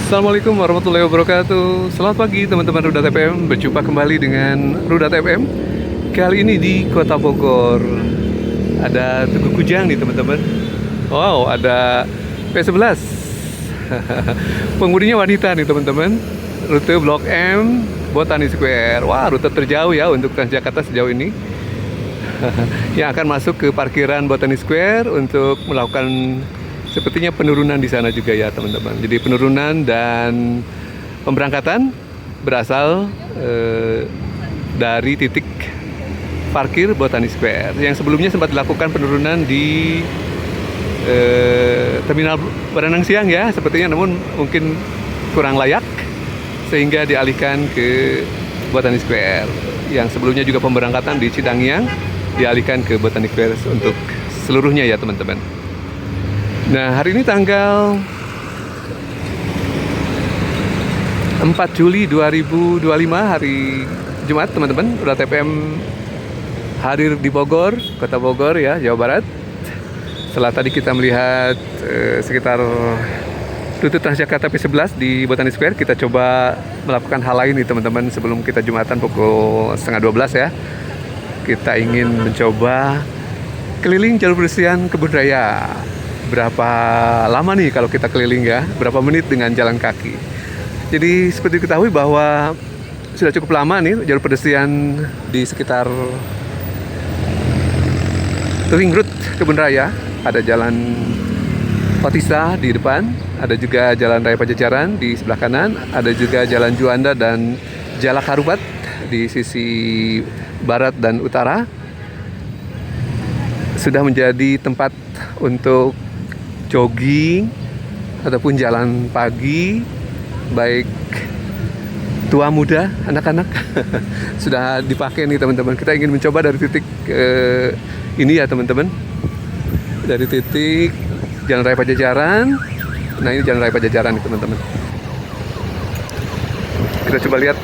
Assalamualaikum warahmatullahi wabarakatuh. Selamat pagi teman-teman Rudat FM. Berjumpa kembali dengan Rudat FM. Kali ini di Kota Bogor. Ada Tugu Kujang nih teman-teman. Wow, ada P11. Pengemudinya wanita nih teman-teman. Rute Blok M, Botani Square. Wah, rute terjauh ya untuk Transjakarta sejauh ini. Yang akan masuk ke parkiran Botani Square untuk melakukan sepertinya penurunan di sana juga ya teman-teman. Jadi penurunan dan pemberangkatan berasal dari titik parkir Botani Square. Yang sebelumnya sempat dilakukan penurunan di terminal Baranang Siang ya, sepertinya, namun mungkin kurang layak sehingga dialihkan ke Botani Square. Yang sebelumnya juga pemberangkatan di Cidangyang dialihkan ke Botani Square untuk seluruhnya ya teman-teman. Nah, hari ini tanggal 4 Juli 2025, hari Jumat teman-teman. Rudat FM hadir di Bogor, Kota Bogor ya, Jawa Barat. Setelah tadi kita melihat sekitar rute Transjakarta P11 di Botani Square, kita coba melakukan hal lain nih teman-teman sebelum kita Jumatan pukul 11:30 ya. Kita ingin mencoba keliling jalur bersihan Kebun Raya. Berapa lama nih kalau kita keliling ya, berapa menit dengan jalan kaki. Jadi seperti diketahui bahwa sudah cukup lama nih jalur pedestrian di sekitar Ring Road Kebun Raya. Ada jalan Otista di depan, ada juga jalan Raya Pajajaran di sebelah kanan, ada juga jalan Juanda dan Jalak Harupat di sisi barat dan utara. Sudah menjadi tempat untuk jogging ataupun jalan pagi, baik tua muda, anak-anak sudah dipakai nih teman-teman. Kita ingin mencoba dari titik ini ya teman-teman, dari titik Jalan Raya Pajajaran. Nah, ini Jalan Raya Pajajaran nih teman-teman. Kita coba lihat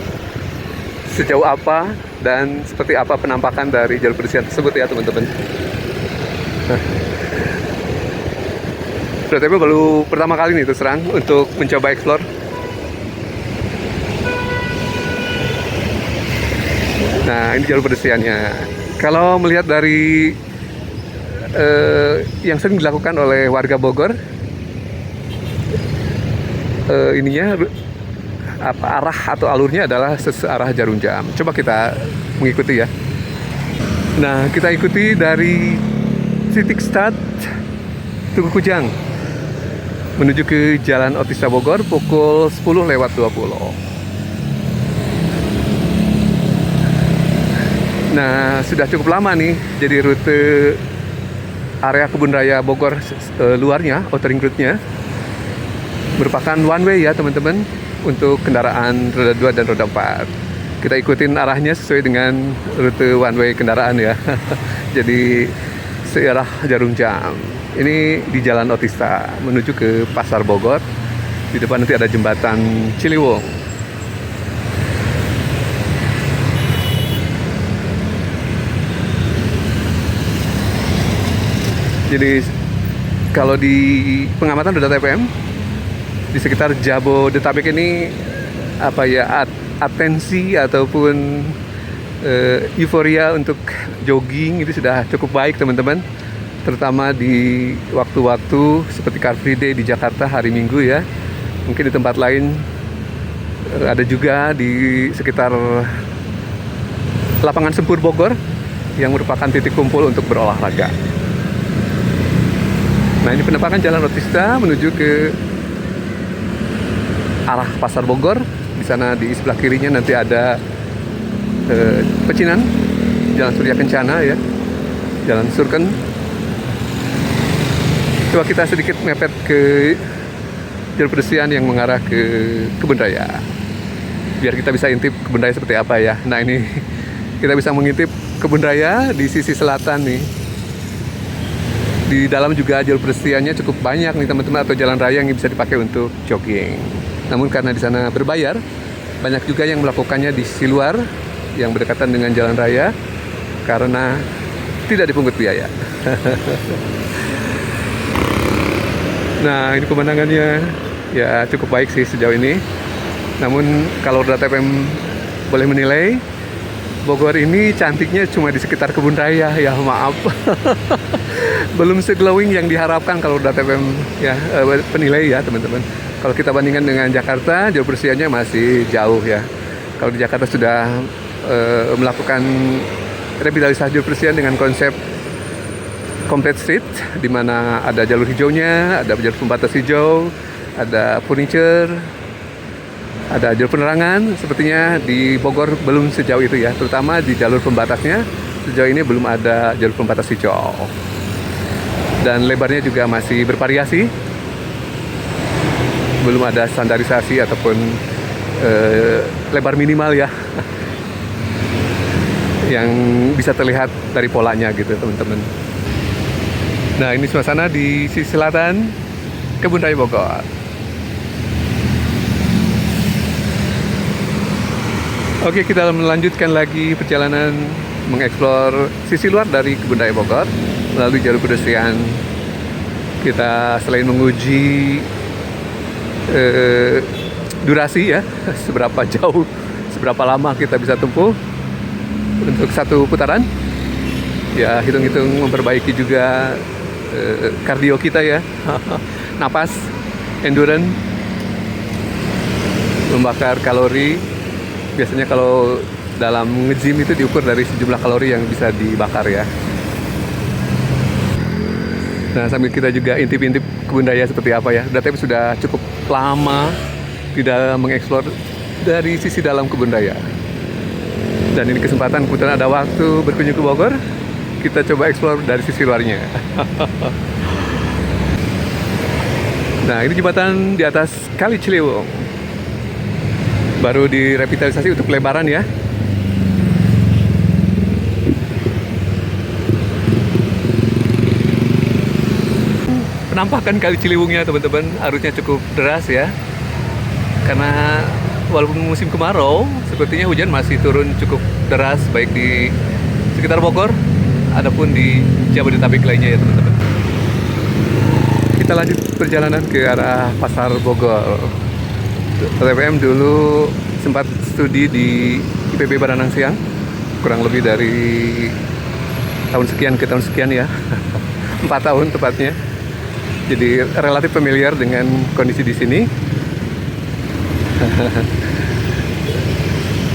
sejauh apa dan seperti apa penampakan dari jalur pedestrian tersebut ya teman-teman. Rudat FM baru pertama kali nih terus terang untuk mencoba explore. Nah, ini jalur pedestriannya. Kalau melihat dari yang sering dilakukan oleh warga Bogor, ininya arah atau alurnya adalah searah jarum jam. Coba kita mengikuti ya. Nah, kita ikuti dari titik start Tugu Kujang menuju ke Jalan Otista Bogor pukul 10:20. Nah, sudah cukup lama nih jadi rute area Kebun Raya Bogor luarnya, outer ring road-nya merupakan one way ya teman-teman untuk kendaraan roda 2 dan roda 4. Kita ikutin arahnya sesuai dengan rute one way kendaraan ya. Jadi searah jarum jam. Ini di Jalan Otista menuju ke Pasar Bogor. Di depan nanti ada jembatan Ciliwung. Jadi kalau di pengamatan Rudat FM di sekitar Jabodetabek ini apa ya, atensi ataupun euforia untuk jogging itu sudah cukup baik teman-teman, terutama di waktu-waktu seperti Car Free Day di Jakarta hari Minggu ya. Mungkin di tempat lain ada juga di sekitar lapangan Sempur Bogor yang merupakan titik kumpul untuk berolahraga. Nah, ini penampakan Jalan Otista menuju ke arah Pasar Bogor. Di sana di sebelah kirinya nanti ada Pecinan, Jalan Surya Kencana ya, Jalan Surken. Coba kita sedikit mepet ke jalur pedestrian yang mengarah ke Kebun Raya, biar kita bisa intip Kebun Raya seperti apa ya. Nah, ini kita bisa mengintip Kebun Raya di sisi selatan nih. Di dalam juga jalur pedestriannya cukup banyak nih teman-teman, atau jalan raya yang bisa dipakai untuk jogging. Namun karena di sana berbayar, banyak juga yang melakukannya di sisi luar yang berdekatan dengan jalan raya karena tidak dipungut biaya. Nah, ini pemandangannya ya cukup baik sih sejauh ini. Namun kalau Roda TPM boleh menilai, Bogor ini cantiknya cuma di sekitar kebun raya ya, maaf. Belum seglowing yang diharapkan kalau Roda TPM ya, penilai ya teman-teman. Kalau kita bandingkan dengan Jakarta, jalur bersihnya masih jauh ya. Kalau di Jakarta sudah melakukan revitalisasi jalur bersih dengan konsep complete street, di mana ada jalur hijaunya, ada jalur pembatas hijau, ada furniture, ada jalur penerangan. Sepertinya di Bogor belum sejauh itu ya, terutama di jalur pembatasnya sejauh ini belum ada jalur pembatas hijau. Dan lebarnya juga masih bervariasi, belum ada standarisasi ataupun lebar minimal ya, yang bisa terlihat dari polanya gitu teman-teman. Nah, ini suasana di sisi selatan Kebun Raya Bogor. Oke, kita melanjutkan lagi perjalanan mengeksplor sisi luar dari Kebun Raya Bogor melalui jalur pedestrian. Kita selain menguji durasi ya, seberapa jauh, seberapa lama kita bisa tempuh untuk satu putaran, ya hitung-hitung memperbaiki juga kardio kita ya, napas, endurance, membakar kalori. Biasanya kalau dalam nge-gym itu diukur dari sejumlah kalori yang bisa dibakar ya. Nah, sambil kita juga intip-intip kebun raya seperti apa ya. Tapi sudah cukup lama tidak mengeksplor dari sisi dalam kebun raya. Dan ini kesempatan, kebetulan ada waktu berkunjung ke Bogor, kita coba eksplor dari sisi luarnya. Nah, ini jembatan di atas Kali Ciliwung. Baru direvitalisasi untuk pelebaran ya. Penampakan Kali Ciliwungnya teman-teman, arusnya cukup deras ya. Karena walaupun musim kemarau, sepertinya hujan masih turun cukup deras baik di sekitar Bogor adapun di Jabodetabek lainnya ya teman-teman. Kita lanjut perjalanan ke arah Pasar Bogor. TPM dulu sempat studi di IPB Baranang Siang, kurang lebih dari tahun sekian ke tahun sekian ya. 4 tahun tepatnya. Jadi relatif familiar dengan kondisi di sini.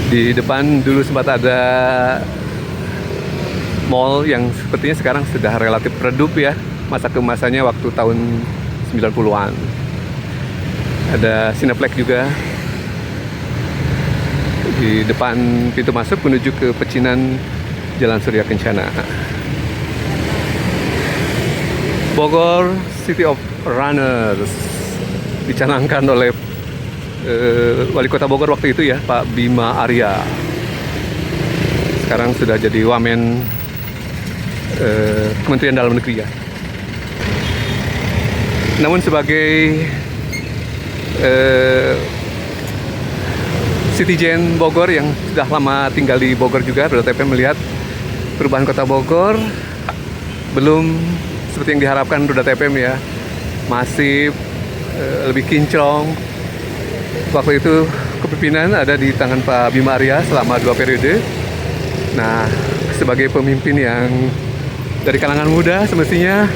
Di depan dulu sempat ada mall yang sepertinya sekarang sudah relatif redup ya, masa kemasannya waktu tahun 90-an. Ada Cineplex juga di depan pintu masuk menuju ke pecinan Jalan Surya Kencana. Bogor City of Runners dicanangkan oleh Wali Kota Bogor waktu itu ya, Pak Bima Arya. Sekarang sudah jadi Wamen Kementerian Dalam Negeri ya. Namun sebagai citizen Bogor yang sudah lama tinggal di Bogor juga, BTP melihat perubahan Kota Bogor belum seperti yang diharapkan Roda TPM ya, masih lebih kinclong. Waktu itu kepemimpinan ada di tangan Pak Bima Arya selama 2 periode. Nah, sebagai pemimpin yang dari kalangan muda semestinya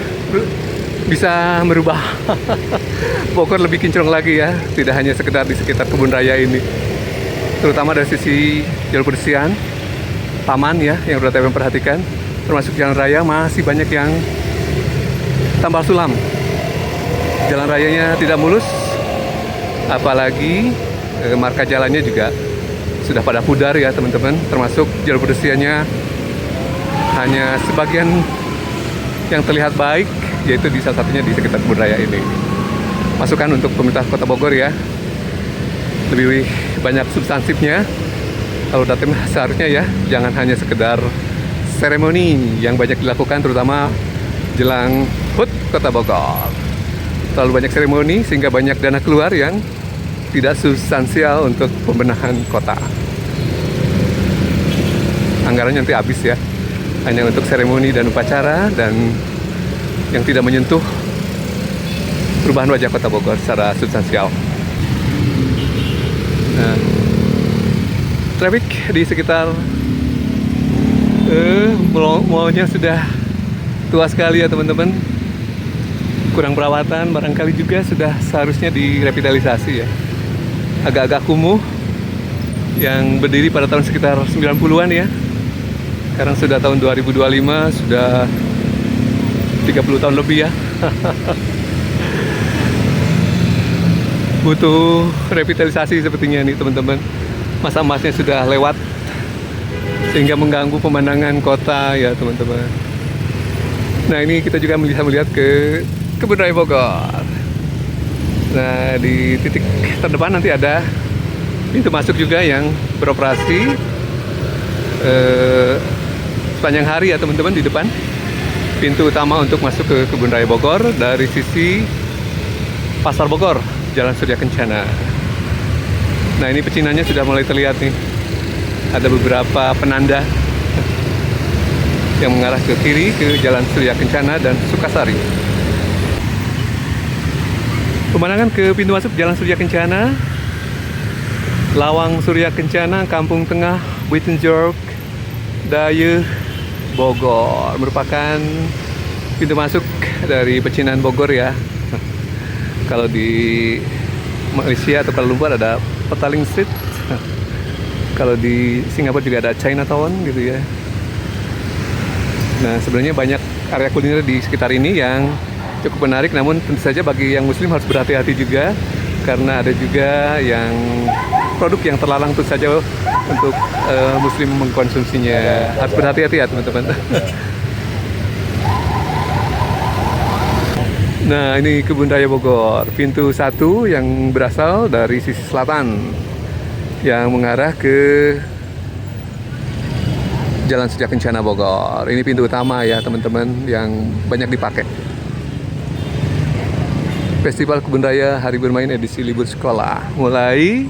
bisa merubah Bogor lebih kinclong lagi ya, tidak hanya sekedar di sekitar kebun raya ini, terutama dari sisi jalur pedestrian, taman ya yang Roda TPM perhatikan, termasuk jalan raya masih banyak yang tambal sulam. Jalan rayanya tidak mulus, apalagi marka jalannya juga sudah pada pudar ya teman-teman, termasuk jalur pedestriannya hanya sebagian yang terlihat baik, yaitu di salah satunya di sekitar kebun raya ini. Masukan untuk pemerintah Kota Bogor ya, lebih banyak substansifnya. Kalau datang seharusnya ya jangan hanya sekedar seremoni yang banyak dilakukan, terutama jelang HUT Kota Bogor. Terlalu banyak seremoni sehingga banyak dana keluar yang tidak substansial untuk pembenahan kota. Anggarannya nanti habis ya, hanya untuk seremoni dan upacara, dan yang tidak menyentuh perubahan wajah Kota Bogor secara substansial. Nah, traffic di sekitar mallnya sudah tua sekali ya teman-teman. Kurang perawatan, barangkali juga sudah seharusnya direvitalisasi ya. Agak-agak kumuh, yang berdiri pada tahun sekitar 90-an ya. Sekarang sudah tahun 2025, sudah 30 tahun lebih ya. Butuh revitalisasi sepertinya nih teman-teman. Masa emasnya sudah lewat, sehingga mengganggu pemandangan kota ya teman-teman. Nah, ini kita juga bisa melihat ke Kebun Raya Bogor. Nah, di titik terdepan nanti ada pintu masuk juga yang beroperasi sepanjang hari ya teman-teman. Di depan pintu utama untuk masuk ke Kebun Raya Bogor dari sisi Pasar Bogor, Jalan Surya Kencana. Nah, ini pecinannya sudah mulai terlihat nih. Ada beberapa penanda yang mengarah ke kiri ke Jalan Surya Kencana dan Sukasari. Pemandangan ke pintu masuk Jalan Surya Kencana, Lawang Surya Kencana, Kampung Tengah, Wittenjorg, Dayeuh, Bogor, merupakan pintu masuk dari pecinan Bogor ya. Kalau di Malaysia atau Kuala Lumpur ada Petaling Street. Kalau di Singapura juga ada Chinatown gitu ya. Nah, sebenarnya banyak area kuliner di sekitar ini yang cukup menarik, namun tentu saja bagi yang muslim harus berhati-hati juga, karena ada juga yang produk yang terlarang tentu saja untuk muslim mengkonsumsinya. Harus berhati-hati ya teman-teman. Nah, ini Kebun Raya Bogor, pintu 1 yang berasal dari sisi selatan yang mengarah ke Jalan Surya Kencana Bogor. Ini pintu utama ya teman-teman yang banyak dipakai. Festival Kebun Raya Hari Bermain edisi libur sekolah mulai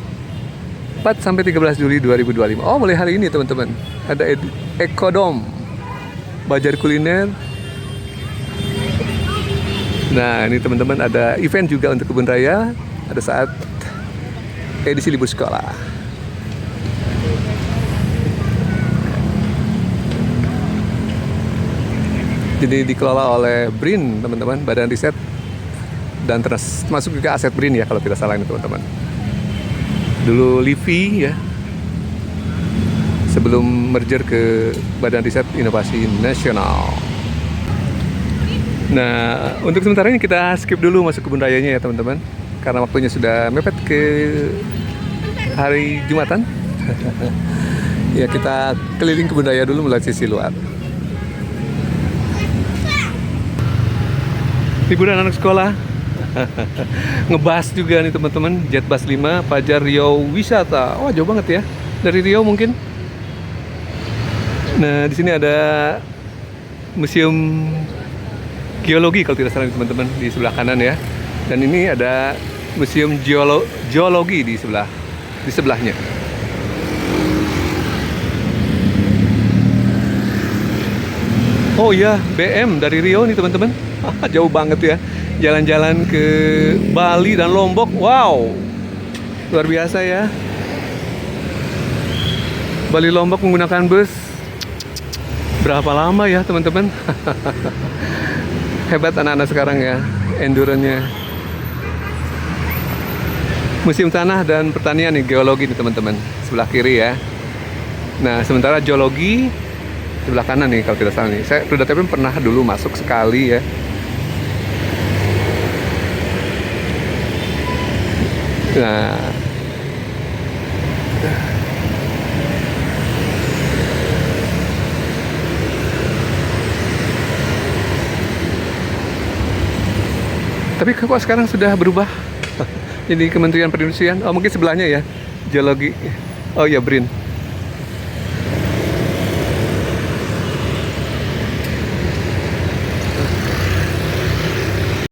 4 sampai 13 Juli 2025. Oh, mulai hari ini teman-teman. Ada Ekodom, Bazar kuliner. Nah, ini teman-teman ada event juga untuk Kebun Raya pada saat edisi libur sekolah. Jadi dikelola oleh BRIN teman-teman, Badan Riset dan termasuk juga aset BRIN ya kalau tidak salah ini teman-teman. Dulu LIVI ya, sebelum merger ke Badan Riset Inovasi Nasional. Nah, untuk sementara ini kita skip dulu masuk Kebun Rayanya ya teman-teman, karena waktunya sudah mepet ke hari Jumatan. Ya, kita keliling Kebun Raya dulu melalui sisi luar. Hiburan anak sekolah. Ngebas juga nih teman-teman, Jetbus 5 Fajar Riau Wisata. Wah, jauh banget ya dari Riau mungkin. Nah, di sini ada Museum Geologi kalau tidak salah teman-teman di sebelah kanan ya. Dan ini ada Museum Geologi di sebelahnya. Oh iya, BM dari Riau nih teman-teman. Jauh banget ya. Jalan-jalan ke Bali dan Lombok. Wow, luar biasa ya. Bali Lombok menggunakan bus. Berapa lama ya teman-teman? Hebat anak-anak sekarang ya, endurance-nya. Museum Tanah dan Pertanian nih, Geologi nih teman-teman, sebelah kiri ya. Nah, sementara Geologi sebelah kanan nih kalau tidak salah nih. Saya Roda TPM pernah dulu masuk sekali ya. Nah, tapi kok sekarang sudah berubah jadi Kementerian Perindustrian. Oh, mungkin sebelahnya ya, Geologi. Oh ya, BRIN.